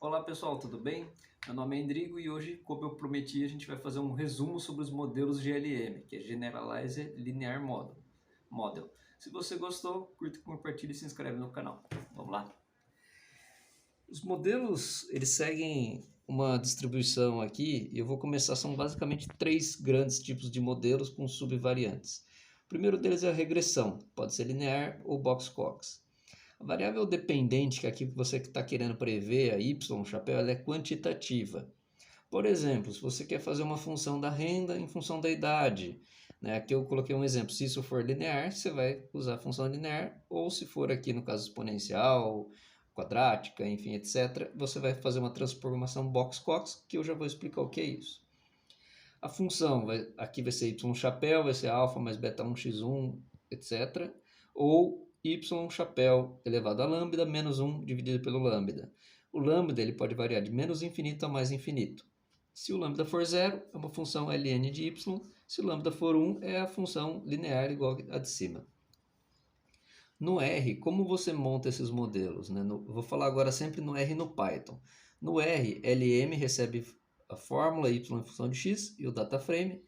Olá pessoal, tudo bem? Meu nome é Endrigo e hoje, como eu prometi, a gente vai fazer um resumo sobre os modelos GLM, que é Generalizer Linear Model. Se você gostou, curta, compartilhe e se inscreve no canal. Vamos lá? Os modelos, eles seguem uma distribuição aqui e eu vou começar, são basicamente três grandes tipos de modelos com subvariantes. O primeiro deles é a regressão, pode ser linear ou box-cox. A variável dependente, que aqui você está querendo prever, a y, chapéu, ela é quantitativa. Por exemplo, se você quer fazer uma função da renda em função da idade, né? Aqui eu coloquei um exemplo, se isso for linear, você vai usar a função linear, ou se for aqui no caso exponencial, quadrática, enfim, etc., você vai fazer uma transformação box-cox, que eu já vou explicar o que é isso. A função, aqui vai ser y chapéu, vai ser alfa mais beta 1 x1, etc. Ou y chapéu elevado a lambda menos 1 dividido pelo lambda. O lambda ele pode variar de menos infinito a mais infinito. Se o lambda for zero, é uma função ln de y. Se o lambda for 1, é a função linear igual a de cima. No R, como você monta esses modelos? Né? Vou falar agora sempre no R no Python. No R, LM recebe a fórmula y em função de x e o data frame.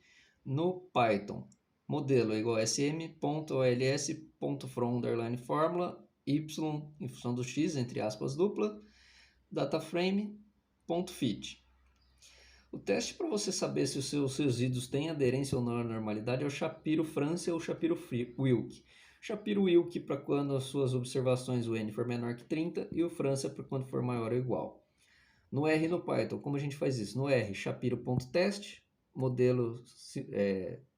No Python, modelo é igual a sm.ols.from_fórmula y em função do x, entre aspas, dupla, data frame, ponto fit. O teste para você saber se os seus resíduos têm aderência ou não à normalidade é o Shapiro-França ou Shapiro-Wilk. Shapiro-Wilk para quando as suas observações o n for menor que 30 e o França para quando for maior ou igual. No R no Python, como a gente faz isso? No R, Shapiro.test, modelo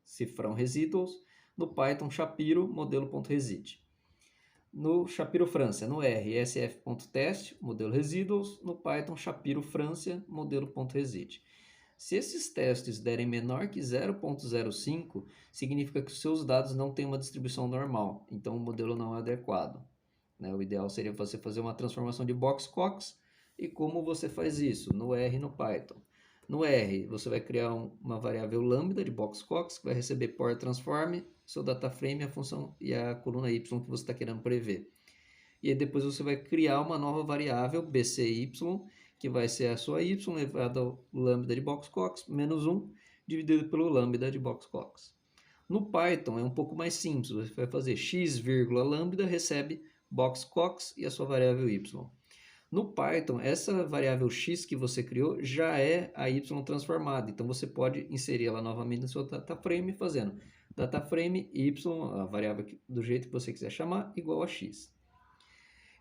cifrão residuals. No Python, Shapiro, modelo.resid. No Shapiro França, no R, sf.test, modelo residuals. No Python, Shapiro França, modelo.resid. Se esses testes derem menor que 0.05, significa que os seus dados não têm uma distribuição normal, então o modelo não é adequado. O ideal seria você fazer uma transformação de box-cox. E como você faz isso? No R no Python. No R, você vai criar uma variável lambda de box-cox, que vai receber por transform, seu data frame, a função e a coluna y que você está querendo prever. E aí depois você vai criar uma nova variável bcy, que vai ser a sua y elevado ao lambda de box-cox menos 1 dividido pelo lambda de box-cox. No Python é um pouco mais simples, você vai fazer x, lambda recebe box-cox e a sua variável y. No Python, essa variável x que você criou já é a y transformada, então você pode inserir ela novamente no seu data frame fazendo data frame y, a variável do jeito que você quiser chamar, igual a x.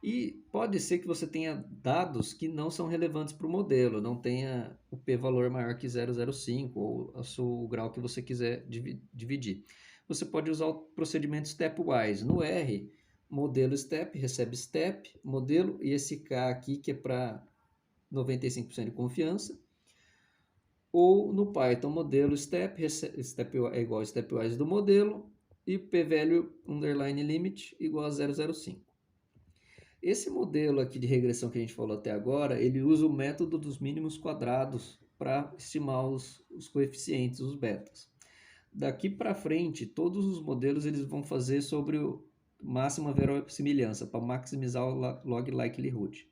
E pode ser que você tenha dados que não são relevantes para o modelo, não tenha o p-valor maior que 0,05 ou o grau que você quiser dividir. Você pode usar o procedimento stepwise. No R, modelo step recebe step, modelo, e esse K aqui que é para 95% de confiança. Ou no Python, modelo step é igual a stepwise do modelo e p-value underline limit igual a 0,05. Esse modelo aqui de regressão que a gente falou até agora, ele usa o método dos mínimos quadrados para estimar os coeficientes, os betas. Daqui para frente, todos os modelos eles vão fazer sobre o máxima verossimilhança, para maximizar o log likelihood.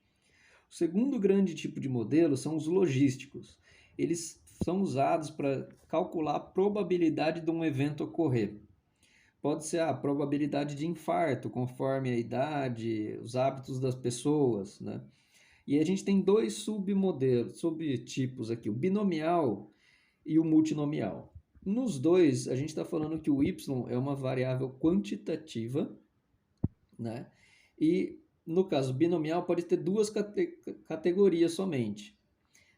O segundo grande tipo de modelo são os logísticos. Eles são usados para calcular a probabilidade de um evento ocorrer. Pode ser a probabilidade de infarto, conforme a idade, os hábitos das pessoas, né? E a gente tem dois subtipos aqui, o binomial e o multinomial. Nos dois, a gente está falando que o y é uma variável quantitativa, né? E no caso binomial pode ter duas categorias somente,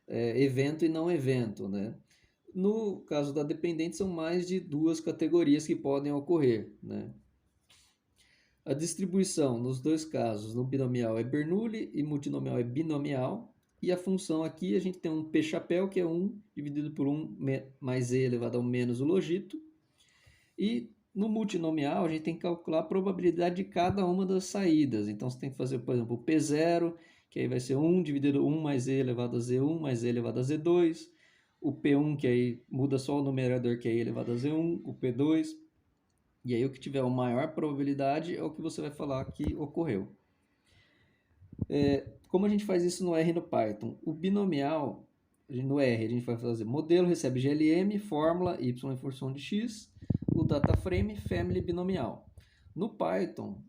evento e não evento, né? No caso da dependente, são mais de duas categorias que podem ocorrer, né? A distribuição nos dois casos, no binomial é Bernoulli e multinomial é binomial. E a função aqui, a gente tem um p-chapéu, que é 1 dividido por 1 mais e elevado ao menos o logito. E no multinomial, a gente tem que calcular a probabilidade de cada uma das saídas. Então, você tem que fazer, por exemplo, o P0, que aí vai ser 1 dividido 1 mais e elevado a z1 mais e elevado a z2. O P1, que aí muda só o numerador, que é e elevado a z1. O P2. E aí o que tiver a maior probabilidade é o que você vai falar que ocorreu. Como a gente faz isso no R e no Python? O binomial, no R, a gente vai fazer modelo, recebe GLM, fórmula, y em função de x, o data frame, family binomial. No Python,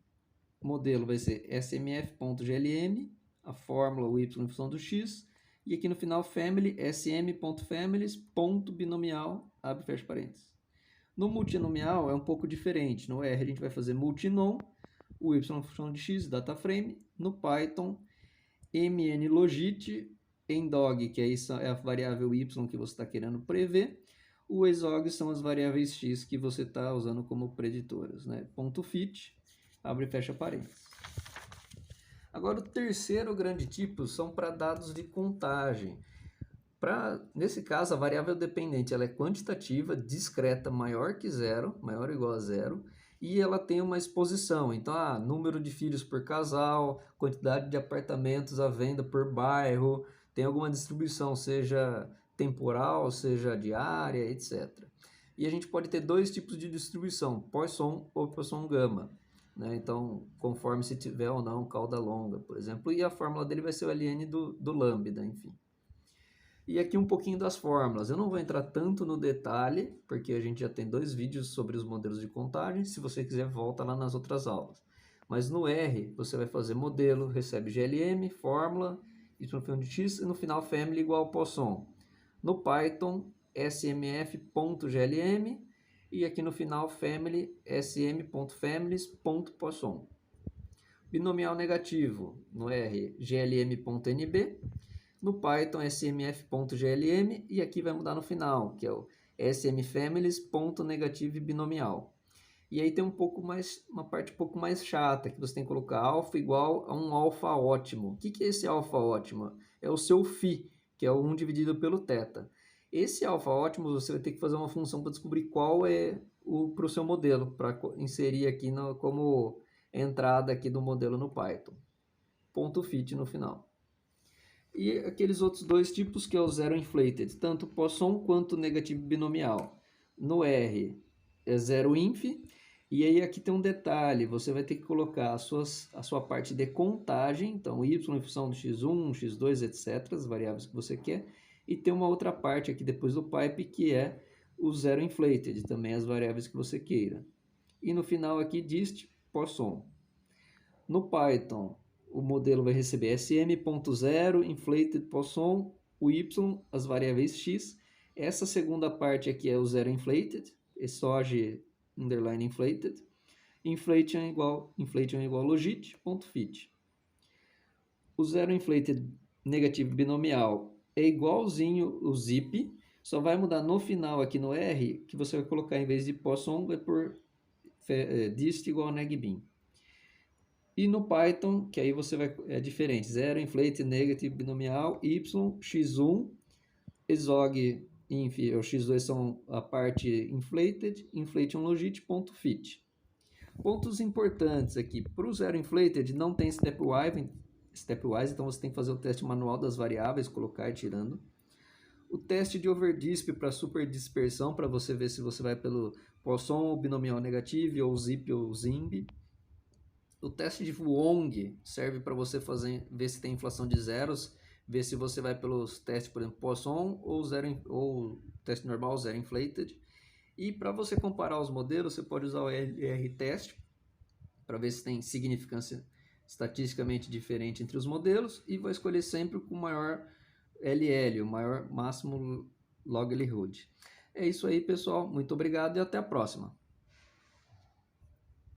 o modelo vai ser smf.glm, a fórmula, o y em função do x, e aqui no final, family, sm.families.binomial, abre e fecha parênteses. No multinomial é um pouco diferente. No R a gente vai fazer multinom, o y em função de x, data frame. No Python, mnlogit, endog, que aí é a variável y que você está querendo prever. O exog são as variáveis x que você está usando como preditoras, né? Ponto .fit, abre e fecha parênteses. Agora, o terceiro grande tipo são para dados de contagem. Nesse caso, a variável dependente ela é quantitativa, discreta, maior que zero, maior ou igual a zero, e ela tem uma exposição. Então, número de filhos por casal, quantidade de apartamentos à venda por bairro, tem alguma distribuição, seja temporal, seja diária, etc. E a gente pode ter dois tipos de distribuição, Poisson ou Poisson-Gama. Né? Então, conforme se tiver ou não cauda longa, por exemplo, e a fórmula dele vai ser o ln do lambda, enfim. E aqui um pouquinho das fórmulas. Eu não vou entrar tanto no detalhe, porque a gente já tem 2 vídeos sobre os modelos de contagem. Se você quiser, volta lá nas outras aulas. Mas no R, você vai fazer modelo, recebe GLM, fórmula, y de x, e no final family igual Poisson. No Python, smf.glm, e aqui no final family, sm.families.poisson. Binomial negativo, no R, glm.nb. No Python, smf.glm, e aqui vai mudar no final, que é o smfamilies.negative binomial. E aí tem uma parte um pouco mais chata, que você tem que colocar alfa igual a um alfa ótimo. O que é esse alfa ótimo? É o seu φ, que é o 1 dividido pelo θ. Esse alfa ótimo, você vai ter que fazer uma função para descobrir qual é para o seu modelo, para inserir aqui como entrada aqui do modelo no Python. Ponto .fit no final. E aqueles outros 2 tipos que é o zero inflated, tanto Poisson quanto negativo binomial. No R é zero inf, e aí aqui tem um detalhe, você vai ter que colocar a sua parte de contagem, então y em função do x1, x2, etc., as variáveis que você quer, e tem uma outra parte aqui depois do pipe que é o zero inflated, também as variáveis que você queira. E no final aqui dist Poisson. No Python, o modelo vai receber sm.0, inflated Poisson, o y, as variáveis x. Essa segunda parte aqui é o zero inflated, exog underline inflated. Inflation igual logit, ponto .fit. O zero inflated negativo binomial é igualzinho o zip, só vai mudar no final aqui no R, que você vai colocar em vez de Poisson, vai por dist igual a negbin. E no Python, que aí você é diferente, zero inflated negative binomial, y, x1, exog, inf, ou x2 são a parte inflated, inflation logit, ponto .fit. Pontos importantes aqui, para o zero inflated não tem stepwise, então você tem que fazer o teste manual das variáveis, colocar e tirando. O teste de overdisp para superdispersão, para você ver se você vai pelo Poisson ou binomial negativo, ou zip ou zimb. O teste de Wong serve para você ver se tem inflação de zeros, ver se você vai pelos testes, por exemplo, Poisson ou teste normal, zero inflated. E para você comparar os modelos, você pode usar o LR-test para ver se tem significância estatisticamente diferente entre os modelos, e vai escolher sempre com o maior LL, o maior máximo log likelihood. É isso aí, pessoal. Muito obrigado e até a próxima.